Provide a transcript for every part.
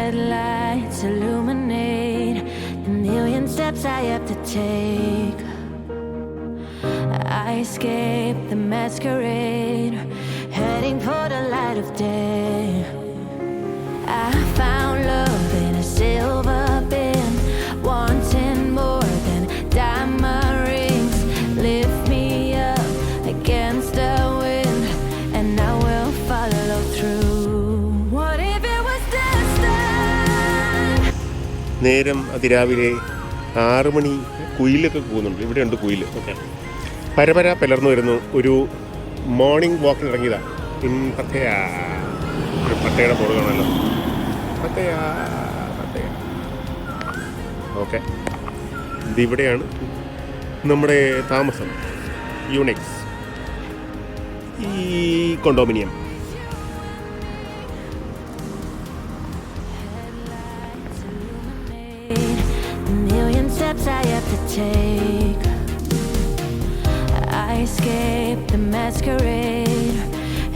Headlights illuminate the million steps I have to take. I escape the masquerade, heading for the light of day. I found love in a silver bin, wanting more than diamond rings. Lift me up against the wind, and I will follow through. What if it was destined? നേരം അതിരാവിലെ 6 മണി. കുയിലൊക്കെ പോകുന്നുണ്ട്. ഇവിടെയുണ്ട് കുയിൽ. Okay, പരപര പിളർന്നു വരുന്നു. ഒരു morning വാക്കിന് ഇറങ്ങിയതാണ്. പത്തയാ, ഒരു പട്ടയുടെ ബോർഡ് കാണാമല്ലോ. പത്തയാ. ഓക്കെ, ഇതിവിടെയാണ് നമ്മുടെ താമസം. യൂണിക്സ് ഈ കോണ്ടോമിനിയം. I have to take. I escape the masquerade,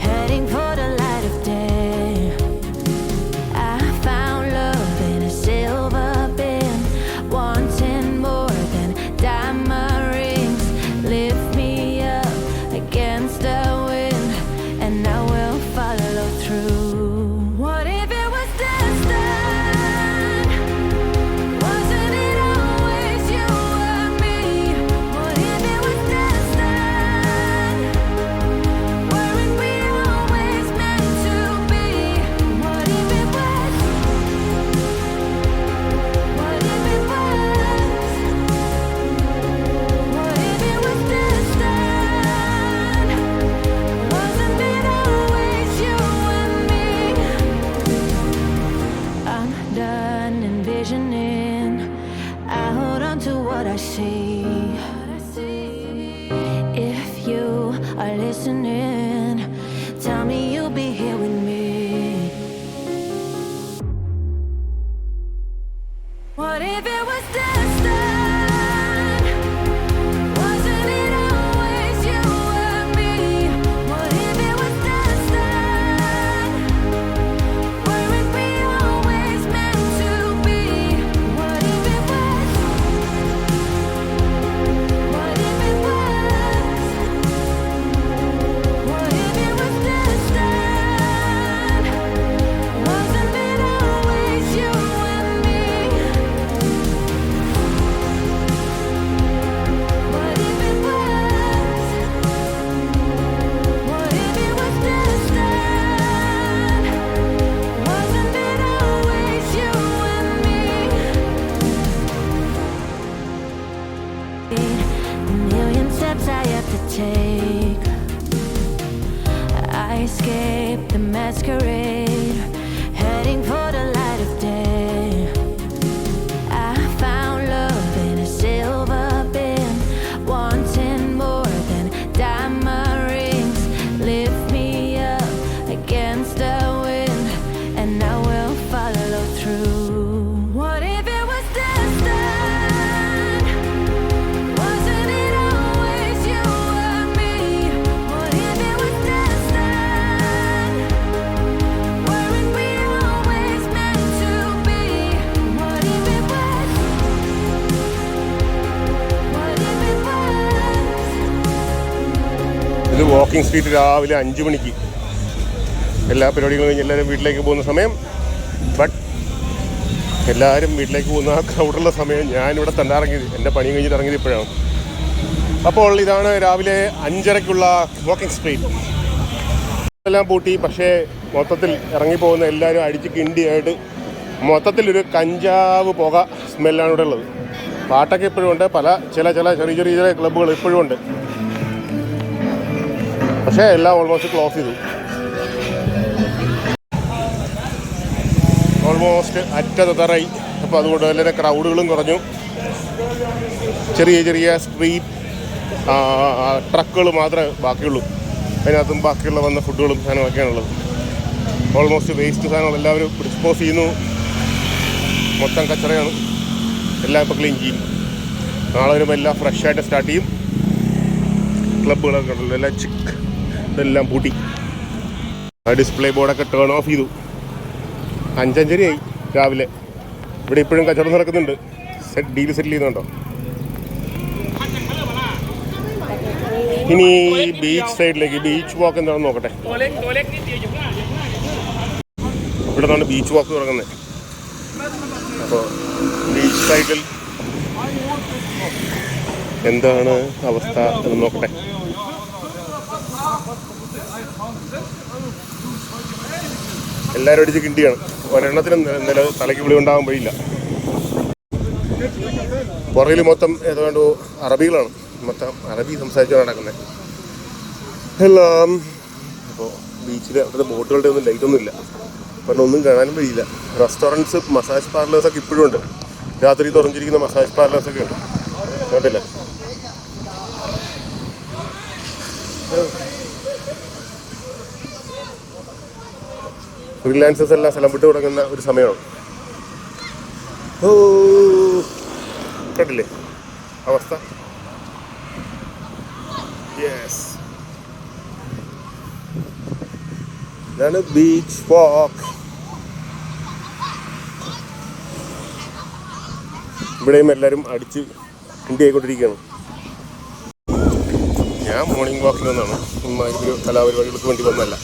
heading for the light of day. I found love in a silver bin, wanting more than diamond rings. Lift me up against the wind, and I will follow through. What if it was destined? Wasn't it always you and me? What if it was destined? Weren't we always meant to be? What if it was? What if it was? What if it was destined? Wasn't it always you and me? I'm done envisioning. I hold on to what I see. If you are listening, tell me you'll be here with me. What if it was destined? Wasn't it always you and me? What if it was destined? Weren't we always meant to be? What if it was? What if it was? What if it was destined? Wasn't it always you and me? What if it was? What if it was destined? Wasn't it always you and me? The million steps I have to take. I escape the masquerade, heading for the light of day. I found love in a silver bin, wanting more than diamond rings. Lift me up against the wind, and I will follow through. What if it was destined? Wasn't it always you and me? What if it was destined? Weren't we always meant to be? What if it was? What if it was? ഇത് walking street രാവിലെ 5 മണിക്ക്. എല്ലാ പരിപാടികളും കഴിഞ്ഞ് എല്ലാവരും വീട്ടിലേക്ക് പോകുന്ന സമയം. ബട്ട് എല്ലാവരും വീട്ടിലേക്ക് പോകുന്ന ആ ക്രൗഡുള്ള സമയം ഞാനിവിടെ തണ്ടാറങ്ങിയത്, എൻ്റെ പണി കഴിഞ്ഞിട്ട് ഇറങ്ങിയത് ഇപ്പോഴാണ്. അപ്പോൾ ഇതാണ് രാവിലെ 5:30-ക്കുള്ള വാക്കിംഗ് സ്ട്രീറ്റ്. എല്ലാം പൂട്ടി. പക്ഷേ മൊത്തത്തിൽ ഇറങ്ങിപ്പോകുന്ന എല്ലാവരും അടിച്ച് കിണ്ടിയായിട്ട് മൊത്തത്തിലൊരു കഞ്ചാവ് പുക സ്മെല്ലാണ് ഇവിടെ ഉള്ളത്. പാട്ടൊക്കെ ഇപ്പോഴും ഉണ്ട്. ചില ചെറിയ ക്ലബ്ബുകൾ ഇപ്പോഴും ഉണ്ട്. പക്ഷേ എല്ലാം ഓൾമോസ്റ്റ് ക്ലോസ് ചെയ്തു. ഓൾമോസ്റ്റ് അറ്റത്തറയി. അപ്പോൾ അതുകൊണ്ട് വളരെ ക്രൗഡുകളും കുറഞ്ഞു. ചെറിയ സ്ട്രീറ്റ് ട്രക്കുകൾ മാത്രമേ ബാക്കിയുള്ളൂ. അതിനകത്തും ബാക്കിയുള്ള വന്ന ഫുഡുകളും സാധനമൊക്കെയാണുള്ളത്. ഓൾമോസ്റ്റ് വേസ്റ്റ് സാധനങ്ങൾ എല്ലാവരും ഡിസ്പോസ് ചെയ്യുന്നു. മൊത്തം കച്ചറയാണ്. എല്ലാം ഇപ്പോൾ ക്ലീൻ ചെയ്യും. നാളെ വരുമ്പോൾ എല്ലാം ഫ്രഷായിട്ട് സ്റ്റാർട്ട് ചെയ്യും. ക്ലബ്ബുകളൊക്കെ ഉണ്ടല്ലോ, എല്ലാം ഇതെല്ലാം പൂട്ടി. ആ ഡിസ്പ്ലേ ബോർഡൊക്കെ ടേൺ ഓഫ് ചെയ്തു. 5:30 ആയി. രാവിലെ. ഇവിടെ ഇപ്പോഴും കച്ചവടം നടക്കുന്നുണ്ട്. ഡീൽ സെറ്റിൽ ചെയ്യുന്നുണ്ടോ? ഇനി ബീച്ച് സൈഡിലേക്ക് ബീച്ച് വാക്ക് എന്താണെന്ന് നോക്കട്ടെ. ഇവിടെ നിന്നാണ് ബീച്ച് വാക്ക് തുടങ്ങുന്നത്. അപ്പോൾ ബീച്ച് സൈഡിൽ എന്താണ് അവസ്ഥ എന്ന് നോക്കട്ടെ. എല്ലാവരും അടിച്ച് കിണ്ടിയാണ്. ഒരെണ്ണത്തിനും എന്തായാലും തലയ്ക്ക് വിളി ഉണ്ടാകാൻ വഴിയില്ല. പുറകിൽ മൊത്തം ഏതാണ്ട് അറബികളാണ്. മൊത്തം അറബി സംസാരിച്ചാണ് നടക്കുന്നത് എല്ലാം. അപ്പോൾ ബീച്ചിൽ അവിടുത്തെ ബോട്ടുകളുടെ ഒന്നും ലൈറ്റൊന്നും ഇല്ല. കാരണം ഒന്നും കാണാനും വഴിയില്ല. റെസ്റ്റോറൻറ്റ്സ്, മസാജ് പാർലേഴ്സൊക്കെ ഇപ്പോഴും ഉണ്ട്. രാത്രി തുറന്നിരിക്കുന്ന മസാജ് പാർലേഴ്സൊക്കെ ഉണ്ട്. കേട്ടില്ല? ഫ്രീലാൻസേഴ്സ് എല്ലാം സ്ഥലം വിട്ട് തുടങ്ങുന്ന ഒരു സമയമാണ്. ഓ കേട്ടില്ലേ അവസ്ഥ? യെസ്, ഇതാണ് ബീച്ച് വാക്ക്. ഇവിടെയും എല്ലാവരും അടിച്ച് കിണ്ടി ആയിക്കൊണ്ടിരിക്കുകയാണ്. ഞാൻ മോർണിംഗ് വാക്കിൽ വന്നാണ്. ഒരു കലാപരിപാടികൾക്ക് വേണ്ടി വന്നല്ല.